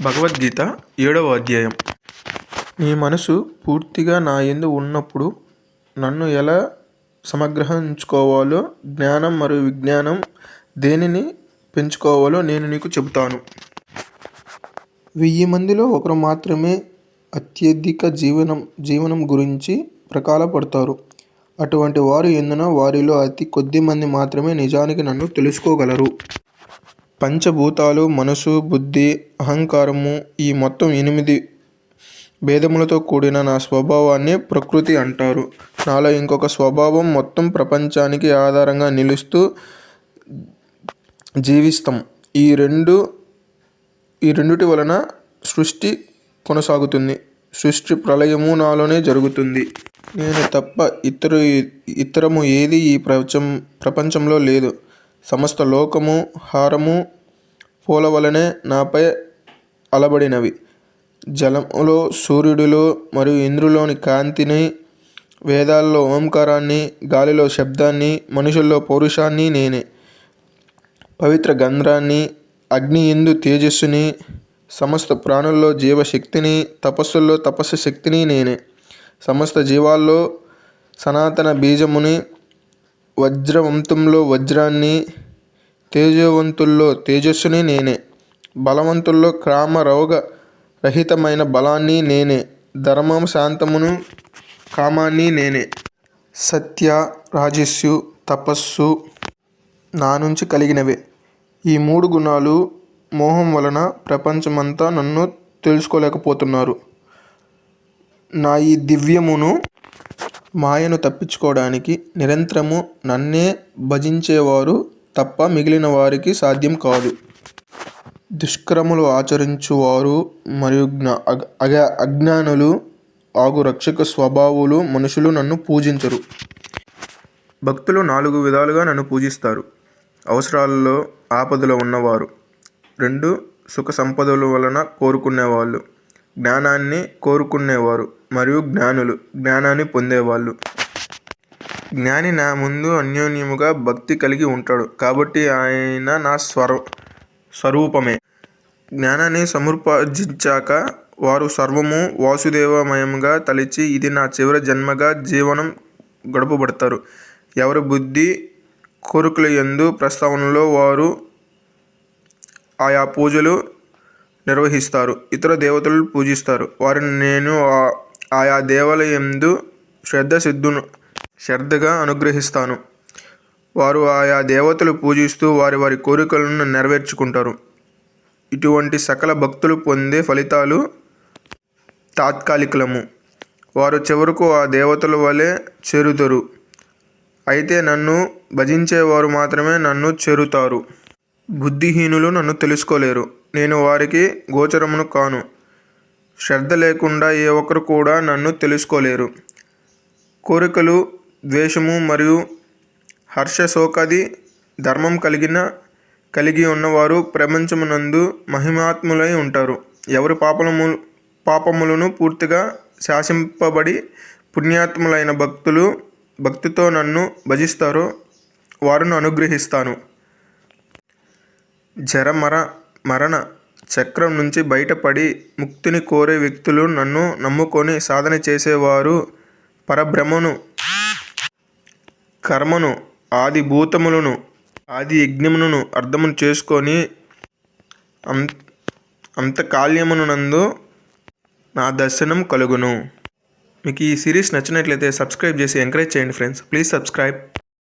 భగవద్గీత 7వ అధ్యాయం. నీ మనసు పూర్తిగా నా యందు ఉన్నప్పుడు నన్ను ఎలా సమగ్రహించుకోవాలో, జ్ఞానం మరియు విజ్ఞానం దేనిని పెంచుకోవాలో నేను నీకు చెబుతాను. 1000 మందిలో ఒకరు మాత్రమే అత్యధిక జీవనం గురించి ప్రకాశపడతారు. అటువంటి వారు ఎందున వారిలో అతి కొద్ది మంది మాత్రమే నిజానికి నన్ను తెలుసుకోగలరు. పంచభూతాలు, మనసు, బుద్ధి, అహంకారము, ఈ మొత్తం 8 భేదములతో కూడిన నా స్వభావాన్ని ప్రకృతి అంటారు. నాలో ఇంకొక స్వభావం మొత్తం ప్రపంచానికి ఆధారంగా నిలుస్తూ జీవిస్తాం. ఈ రెండిటి వలన సృష్టి కొనసాగుతుంది. సృష్టి ప్రళయము నాలోనే జరుగుతుంది. నేను తప్ప ఇతరము ఏది ఈ ప్రపంచంలో లేదు. సమస్త లోకము హారము పూల వలనే నాపై అలబడినవి. జలములో సూర్యుడిలో మరియు ఇంద్రులోని కాంతిని, వేదాల్లో ఓంకారాన్ని, గాలిలో శబ్దాన్ని, మనుషుల్లో పౌరుషాన్ని నేనే. పవిత్ర గంధ్రాన్ని, అగ్ని యందు తేజస్సుని, సమస్త ప్రాణుల్లో జీవశక్తిని, తపస్సుల్లో తపస్సు శక్తిని నేనే. సమస్త జీవాల్లో సనాతన బీజముని, వజ్రవంతంలో వజ్రాన్ని, తేజవంతుల్లో తేజస్సుని నేనే. బలవంతుల్లో కామ రోగ రహితమైన బలాన్ని నేనే. ధర్మం, శాంతమును, కామాన్ని నేనే. సత్య, రాజస్సు, తపస్సు నా నుంచి కలిగినవే. ఈ 3 గుణాలు మోహం వలన ప్రపంచమంతా నన్ను తెలుసుకోలేకపోతున్నారు. నా ఈ దివ్యమును మాయను తప్పించుకోవడానికి నిరంతరము నన్నే భజించేవారు తప్ప మిగిలిన వారికి సాధ్యం కాదు. దుష్కర్మలు ఆచరించువారు మరియు అజ్ఞానులు ఆగు రక్షక స్వభావులు మనుషులు నన్ను పూజించరు. భక్తులు 4 విధాలుగా నన్ను పూజిస్తారు. అవసరాలలో ఆపదలో ఉన్నవారు, 2 సుఖ సంపదల వలన కోరుకునేవాళ్ళు, జ్ఞానాన్ని కోరుకునేవారు మరియు జ్ఞానులు, జ్ఞానాన్ని పొందేవాళ్ళు. జ్ఞాని నా ముందు అన్యోన్యముగా భక్తి కలిగి ఉంటాడు కాబట్టి ఆయన నా స్వరూపమే. జ్ఞానాన్ని సముపార్జించాక వారు సర్వము వాసుదేవమయంగా తలచి ఇది నా చివరి జన్మగా జీవనం గడపబడతారు. ఎవరి బుద్ధి కోరికల యందు ప్రస్తావనలో వారు ఆయా పూజలు నిర్వహిస్తారు. ఇతర దేవతలను పూజిస్తారు. వారిని నేను ఆయా దేవాలయందు శ్రద్ధగా అనుగ్రహిస్తాను. వారు ఆయా దేవతలు పూజిస్తూ వారి కోరికలను నెరవేర్చుకుంటారు. ఇటువంటి సకల భక్తులు పొందే ఫలితాలు తాత్కాలికము. వారు చివరకు ఆ దేవతల వలె చేరుతారు. అయితే నన్ను భజించేవారు మాత్రమే నన్ను చేరుతారు. బుద్ధిహీనులు నన్ను తెలుసుకోలేరు. నేను వారికి గోచరమును కాను. శ్రద్ధ లేకుండా ఏ ఒక్కరు కూడా నన్ను తెలుసుకోలేరు. కోరికలు, ద్వేషము మరియు హర్షశోకాది ధర్మం కలిగి ఉన్నవారు ప్రపంచమునందు మహిమాత్ములై ఉంటారు. ఎవరి పాపములను పూర్తిగా శాసింపబడి పుణ్యాత్ములైన భక్తితో నన్ను భజిస్తారో వారిని అనుగ్రహిస్తాను. మరణ చక్రం నుంచి బయటపడి ముక్తిని కోరే వ్యక్తులు, నన్ను నమ్ముకొని సాధన చేసేవారు, పరబ్రహ్మను, కర్మను, ఆది భూతములను, ఆది యజ్ఞమును అర్థము చేసుకొని అంతకాల్యమునందు నా దర్శనం కలుగును. మీకు ఈ సిరీస్ నచ్చినట్లయితే సబ్స్క్రైబ్ చేసి ఎంకరేజ్ చేయండి ఫ్రెండ్స్. Please subscribe.